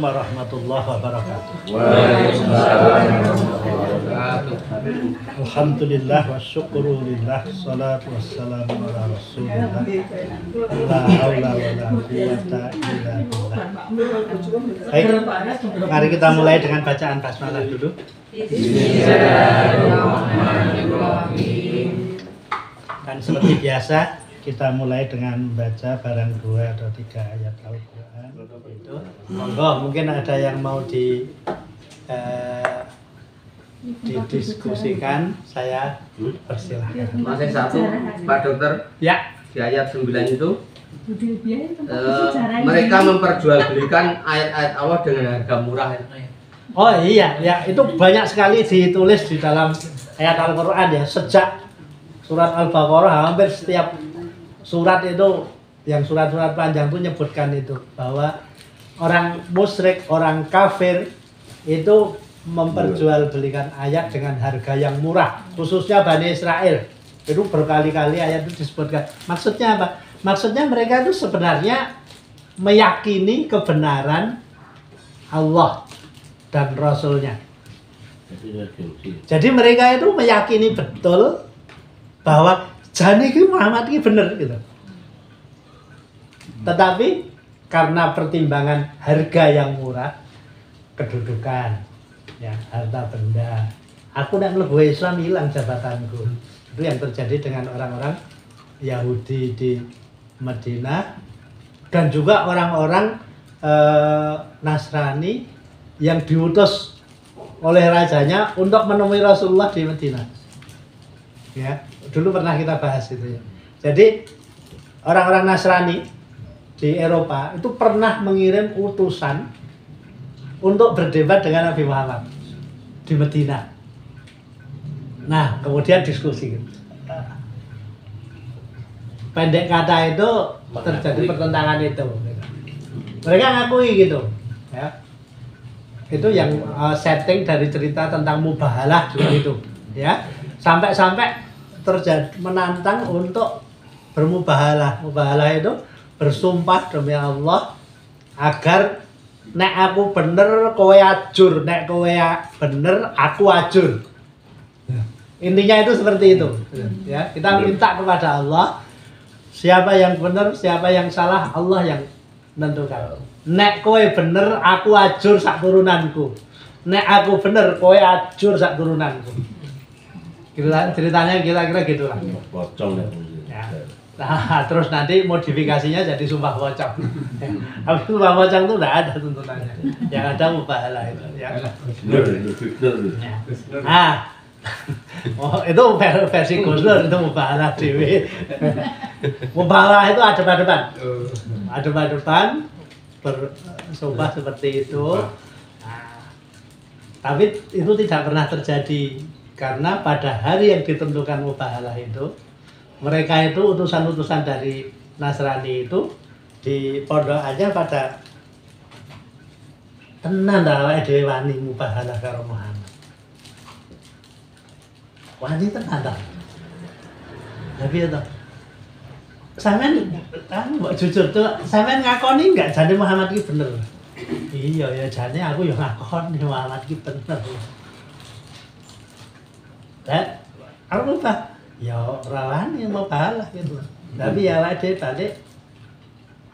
warahmatullahi wabarakatuh. Waalaikumsalam warahmatullahi wabarakatuh. Alhamdulillah wa syukurulillah. Salatu wassalamu ala rasulillah. La hawla wa la quwata illa billah. Baik, mari kita mulai dengan bacaan basmalah dulu. Bismillahirrahmanirrahim. Dan seperti biasa kita mulai dengan membaca barang 2 atau 3 ayat Al-Quran. Itu monggo, mungkin ada yang mau didiskusikan, saya persilahkan. Masih satu, Pak Dokter. Ya. Di ayat 9 itu mereka memperjualbelikan ayat-ayat Allah dengan harga murah. Oh iya, ya itu banyak sekali ditulis di dalam ayat Al-Quran ya. Sejak surat Al-Baqarah hampir setiap surat itu, yang surat-surat panjang itu nyebutkan itu, bahwa orang musyrik, orang kafir itu memperjualbelikan ayat dengan harga yang murah, khususnya Bani Israel. Itu berkali-kali ayat itu disebutkan. Maksudnya apa? Maksudnya mereka itu sebenarnya meyakini kebenaran Allah dan Rasulnya. Jadi mereka itu meyakini betul bahwa jane iki Muhammad iki bener gitu. Tetapi karena pertimbangan harga yang murah, kedudukan, ya, harta benda, aku nek mlebu Islam hilang jabatanku. Itu yang terjadi dengan orang-orang Yahudi di Madinah dan juga orang-orang Nasrani yang diutus oleh rajanya untuk menemui Rasulullah di Madinah. Ya, dulu pernah kita bahas itu ya. Jadi orang-orang Nasrani di Eropa itu pernah mengirim utusan untuk berdebat dengan Nabi Muhammad di Madinah. Nah, kemudian diskusi. Pendek kata itu terjadi pertentangan itu. Mereka ngakui gitu, ya. Itu yang setting dari cerita tentang mubahalah juga itu, ya. Sampai-sampai terjadi menantang untuk bermubahalah. Mubahalah itu bersumpah demi Allah agar nek aku bener kowe ajur, nek kowe bener aku ajur. Intinya itu seperti itu. Ya, kita minta kepada Allah, siapa yang benar, siapa yang salah, Allah yang menentukan. Nek kowe bener aku ajur sak turunanku. Nek aku bener kowe ajur sak turunanku. Ceritanya kira-kira gitulah. Pocong ya. Nah, terus nanti modifikasinya jadi sumpah pocong. Tapi sumpah pocong itu tidak ada tuntunannya. Yang ada mubahalah itu. Ya. Nah, oh, itu versi Gus Dur, itu mubahalah dewi. Mubahalah itu adep-adepan. Adep-adepan bersumpah seperti itu. Nah, tapi itu tidak pernah terjadi. Karena pada hari yang ditentukan mubahalah itu, mereka itu utusan-utusan dari Nasrani itu di pondok aja pada tenan awake dhewe wani mubahalah karo Muhammad. Wani tenan ta. Tapi itu sampean mbok jujur tuh, sampean ngakoni enggak jane Muhammad iki bener? Iya ya jane aku ya ngakoni Muhammad iki bener. Aku lupa, ya rawan yang mau kalah gitu. Tapi ya awake dhewe balik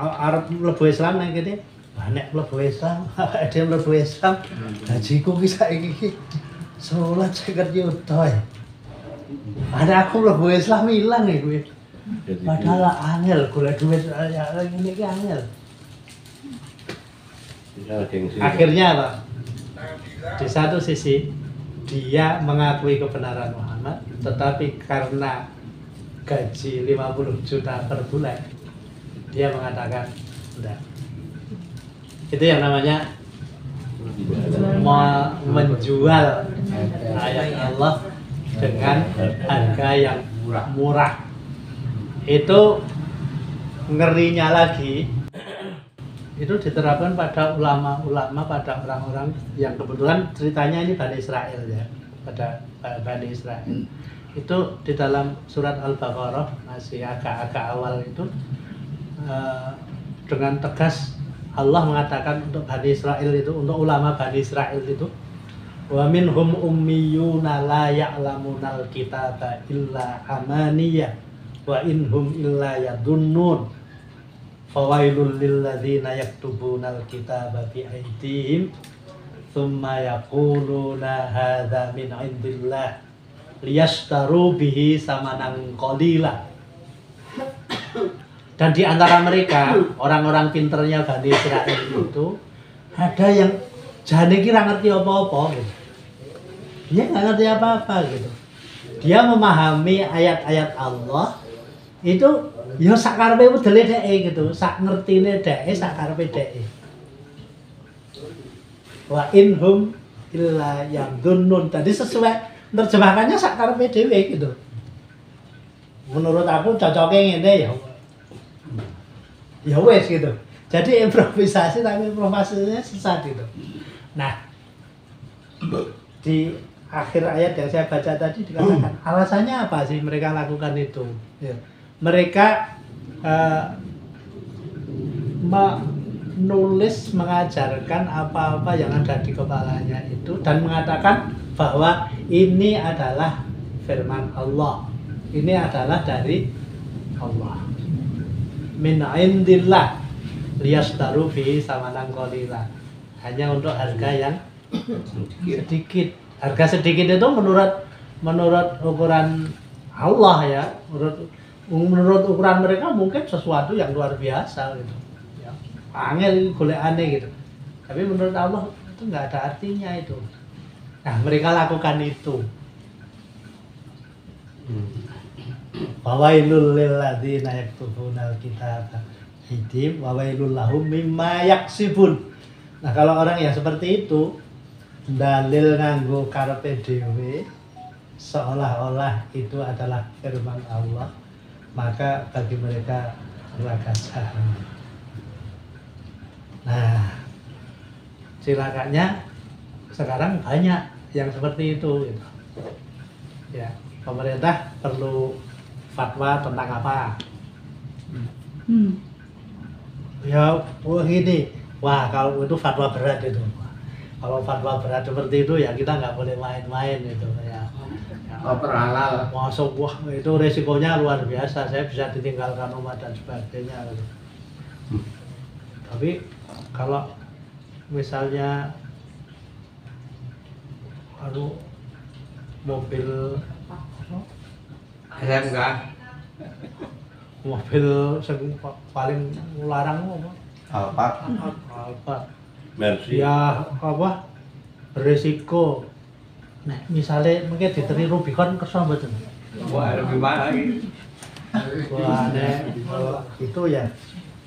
arep mlebu Islam nang kene. Wah nek mlebu Islam, awake dhewe mlebu Islam, gajiku ki saiki iki salat 50 juta. Ada aku mlebu Islam ilang ya kuwi. Padahal angel golek duit ya ngene iki angel. Akhirnya apa? Di satu sisi dia mengakui kebenaran Muhammad, tetapi karena gaji 50 juta per bulan, dia mengatakan enggak. Itu yang namanya menjual ayat Allah dengan harga yang murah. Itu ngerinya lagi, itu diterapkan pada ulama-ulama, pada orang-orang yang kebetulan ceritanya ini Bani Israel ya, pada Bani Israel. Itu di dalam surat Al-Baqarah masih agak-agak awal itu dengan tegas Allah mengatakan untuk Bani Israel itu, untuk ulama Bani Israel itu, wa minhum ummiyuna la ya'lamunal kitaba illa amaniyah wa inhum illa yadunnun fawailul lilladzina yaktubunal kitaba bi aydihim thumma yaquluna hadza min indillah liyashtaru bihi samanan qalila. Dan di antara mereka, orang-orang pinternya Bani Israel itu, ada yang jane kira ngerti apa-apa gitu. Dia nggak ngerti apa-apa gitu. Dia memahami ayat-ayat Allah itu ya sak karepe wedele dhek gitu, sak ngertine dhek, sak karepe dhek. Wa inhum illa yadhunnun. Tadi sesuai terjemahannya sak karepe dhewe gitu. Menurut aku cocoknya ngene ya wes gitu. Jadi improvisasi tapi improvisasinya sesat gitu. Nah, di akhir ayat yang saya baca tadi dikatakan alasannya apa sih mereka lakukan itu? Ya. Mereka menulis, mengajarkan apa-apa yang ada di kepalanya itu dan mengatakan bahwa ini adalah firman Allah. Ini adalah dari Allah. Min indillah liyashtaru bihi samanan qalila. Hanya untuk harga yang sedikit. Harga sedikit itu menurut ukuran Allah ya. Menurut ukuran mereka mungkin sesuatu yang luar biasa gitu. Ya. Angel golek aneh gitu. Tapi menurut Allah itu nggak ada artinya itu. Nah, mereka lakukan itu. Wawailul lil ladzina yaktubunal kitaba hidim wawailul lahum mimma yaksibun. Nah, kalau orang yang seperti itu dalil nganggo karepe dhewe seolah-olah itu adalah firman Allah, maka bagi mereka neraka jahanam. Nah, celakanya sekarang banyak yang seperti itu gitu. Ya, pemerintah perlu fatwa tentang apa? Ya, gini. Wah, kalau itu fatwa berat itu. Kalau fatwa berat seperti itu ya kita nggak boleh main-main itu ya. Halal. Masuk wah itu resikonya luar biasa. Saya bisa ditinggalkan umat dan sebagainya. Gitu. Tapi kalau misalnya mobil SMK. Mobil sing paling larang apa? Alfa. Mercy. Ya apa? Beresiko. Nah, misalnya mungkin diteri Rubicon kersa mboten. Wah, lebih mahal lagi. Wah, itu ya.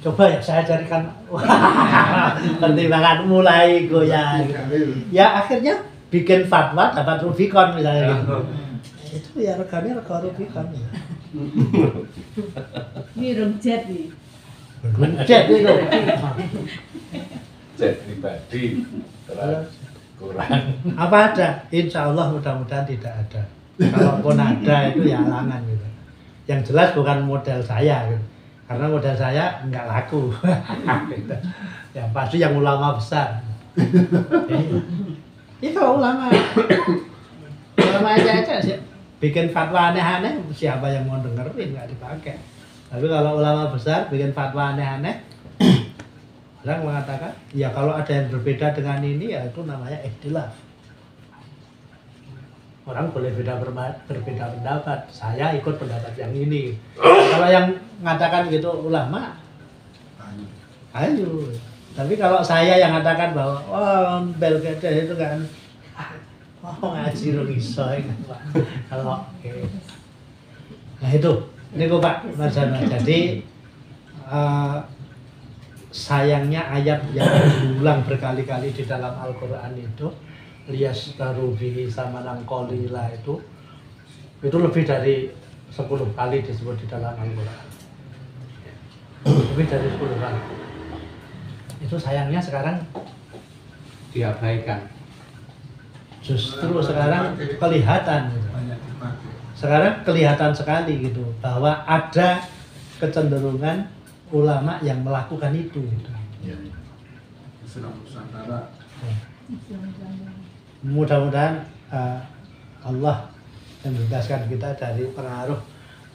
Coba ya saya carikan. Pertimbangan mulai goyah. Ya akhirnya bikin fatwa dapat Rubicon misalnya gitu. Itu ya regane rega Rubicon. Ini jet nih. Jet itu. Jet pribadi terus kurang. Apa ada? Insya Allah mudah-mudahan tidak ada. Kalaupun ada itu ya halangan gitu. Yang jelas bukan model saya gitu. Karena model saya nggak laku. Gitu. Ya pasti yang ulama besar. Itu ulama. Ulama aja sih. Bikin fatwa aneh-aneh, siapa yang mau dengerin nggak dipakai. Tapi kalau ulama besar bikin fatwa aneh-aneh, orang mengatakan, ya kalau ada yang berbeda dengan ini ya itu namanya ikhtilaf. Orang boleh berbeda pendapat. Saya ikut pendapat yang ini. Kalau yang mengatakan gitu ulama, ayo. Tapi kalau saya yang mengatakan bahwa Belgede itu kan ngaji iso kalau nah itu ini kok Pak Marzana. Jadi sayangnya ayat yang diulang berkali-kali di dalam Al-Quran itu liyastaru bihi samanan qalila itu lebih dari 10 kali disebut di dalam Al-Quran. Lebih dari 10 kali. Itu sayangnya sekarang Diabaikan. justru sekarang kelihatan gitu. Sekarang kelihatan sekali gitu bahwa ada kecenderungan ulama yang melakukan itu gitu. Mudah-mudahan Allah membebaskan kita dari pengaruh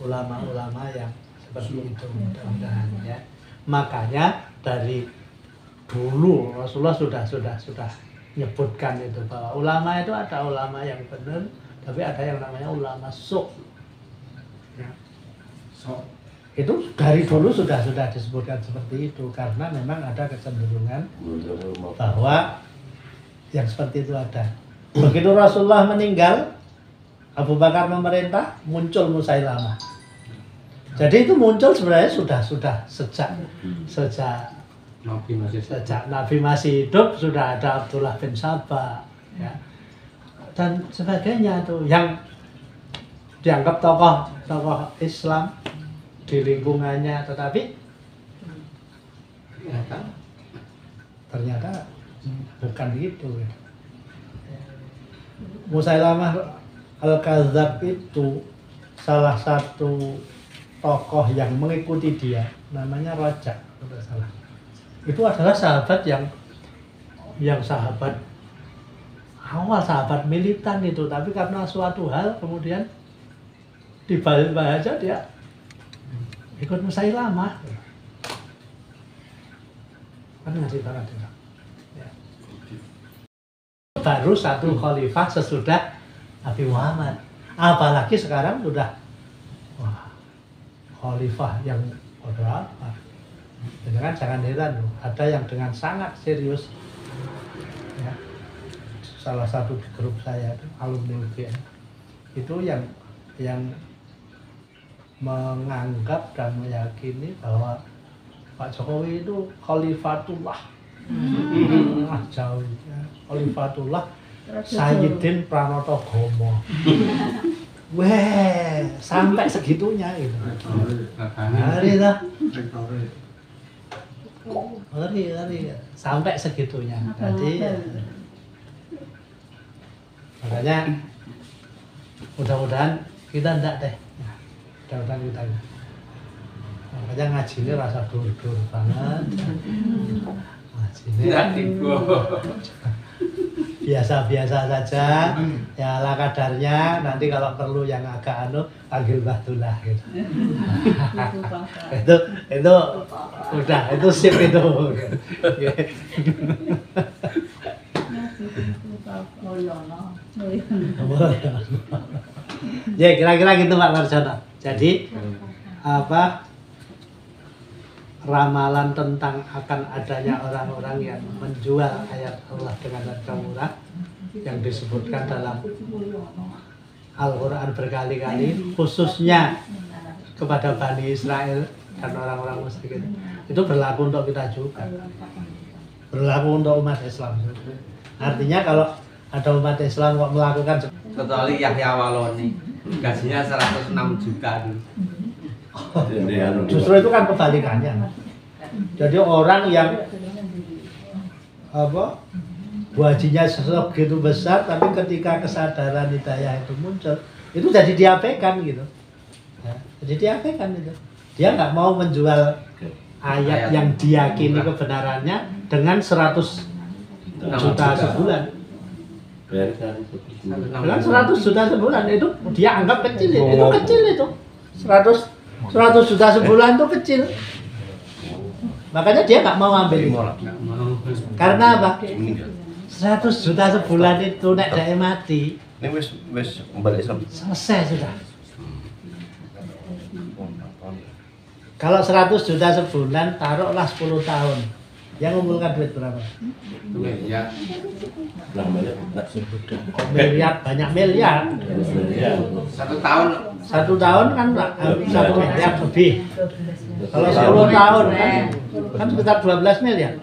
ulama-ulama yang seperti itu, mudah-mudahan ya. Makanya dari dulu Rasulullah sudah menyebutkan itu bahwa ulama itu ada ulama yang benar, tapi ada yang namanya ulama su'. Ya. Itu dari dulu sudah disebutkan seperti itu karena memang ada kecenderungan bahwa yang seperti itu ada. Begitu Rasulullah meninggal, Abu Bakar memerintah, muncul Musailamah. Jadi itu muncul sebenarnya sudah sejak Nabi masih hidup sudah ada Abdullah bin Sabah ya. Dan sebagainya tuh yang dianggap tokoh Islam di lingkungannya, tetapi ternyata bukan gitu. Musailamah Al-Kadzab itu salah satu tokoh yang mengikuti dia, namanya Raja, tidak salah. Itu adalah sahabat yang sahabat awal, sahabat militan itu, tapi karena suatu hal kemudian dibalik aja dia ikut Musailamah. Kan ngasih banget ya. Baru satu khalifah sesudah Nabi Muhammad. Apalagi sekarang sudah khalifah yang berapa? Dengan jangan heran loh, ada yang dengan sangat serius ya. Salah satu di grup saya itu alumni UGM itu yang menganggap dan meyakini bahwa Pak Jokowi itu khalifatullah. Jauh ya. Khalifatullah Sayyidin Pranotogomo. Weh, sampai segitunya gitu. Ngeri lah. Ngeri. Sampai segitunya. Jadi makanya mudah-mudahan kita enggak deh. Mudah-mudahan kita enggak. Makanya ngaji ini rasa dur-dur banget. Ngaji ini biasa-biasa saja, ya ala kadarnya. Nanti kalau perlu yang agak panggil Bahtullah gitu. itu udah, itu sip itu. Ya kira-kira gitu Pak Marjono. Jadi apa ramalan tentang akan adanya orang-orang yang menjual ayat Allah dengan harga murah yang disebutkan dalam Al-Quran berkali-kali, khususnya kepada Bani Israel dan orang-orang musyrik itu berlaku untuk kita juga, berlaku untuk umat Islam. Artinya kalau ada umat Islam kok melakukan kecuali Yahya Waloni gajinya 106 juta dulu. Justru itu kan kebalikannya. Jadi orang yang gajinya segitu besar, tapi ketika kesadaran hidayah itu muncul, itu jadi diabaikan gitu. Ya, jadi diabaikan itu. Dia nggak mau menjual ayat yang diyakini kebenarannya dengan 100 juta sebulan. Dengan 100 juta sebulan itu dia anggap kecil, itu kecil itu. 100 juta sebulan itu kecil. Makanya dia nggak mau ambil. Karena apa? 100 juta sebulan itu nek dhek mati. Ini wis balik selesai sudah. Kalau 100 juta sebulan taruhlah 10 tahun. Yang mengumpulkan duit berapa? Miliar. Miliar, banyak miliar. Satu tahun kan 1 miliar lebih. Kalau 10 tahun kan sekitar 12 miliar.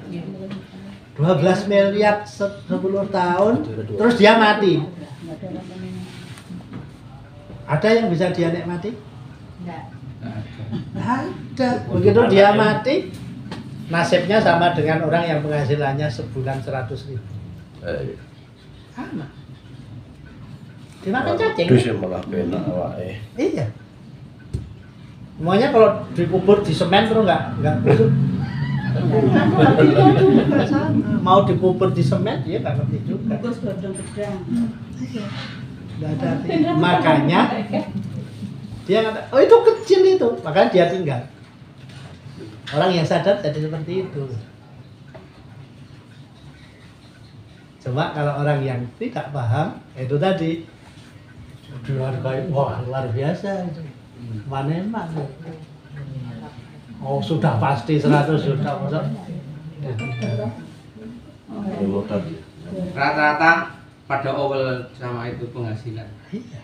12 miliar 10 tahun, terus dia mati. Ada yang bisa dia nikmati? Tidak ada. Begitu dia mati, nasibnya sama dengan orang yang penghasilannya sebulan 100.000. Sama. Dimakan cacing. Iya. Semuanya kalau dikubur di semen terus nggak busuk. Mau dikubur di semen dia nggak ngerti juga. Nggak ada artinya. Makanya dia kata, oh itu kecil itu, makanya dia tinggal. Orang yang sadar jadi seperti itu. Cuma kalau orang yang tidak paham, itu tadi dihargai, wah luar biasa itu. Maneman. Oh sudah pasti 100 juta masa. Rata-rata pada awal sama itu penghasilan. Iya.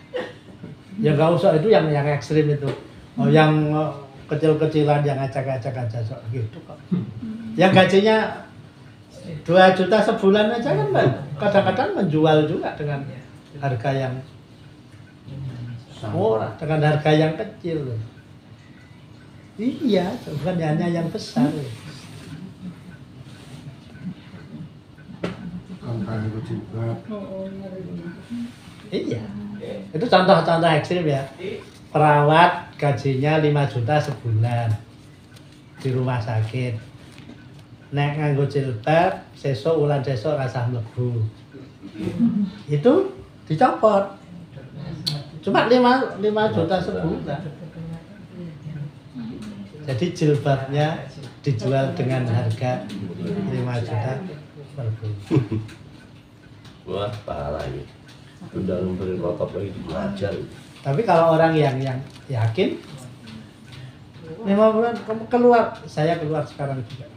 Ya nggak usah itu yang ekstrim itu. Oh, yang kecil-kecilan yang acak-acak aja gitu kok. Yang gajinya 2 juta sebulan aja kan Mbak. Kadang-kadang menjual juga dengan harga yang murah, dengan harga yang kecil loh. Iya, bukan hanya yang besar. Iya. Itu contoh-contoh ekstrim ya. Perawat gajinya 5 juta sebulan di rumah sakit. Nek nganggo jilbab, sesuk wulan sesuk rasah mlebu. Itu dicopot. Cuma 5 juta sebulan. Jadi jilbabnya dijual dengan harga 5 juta per bulan. Wah, parah ini. Udah memberi rokok lagi belajar. Tapi kalau orang yang yakin 5 bulan kamu keluar, saya keluar sekarang juga.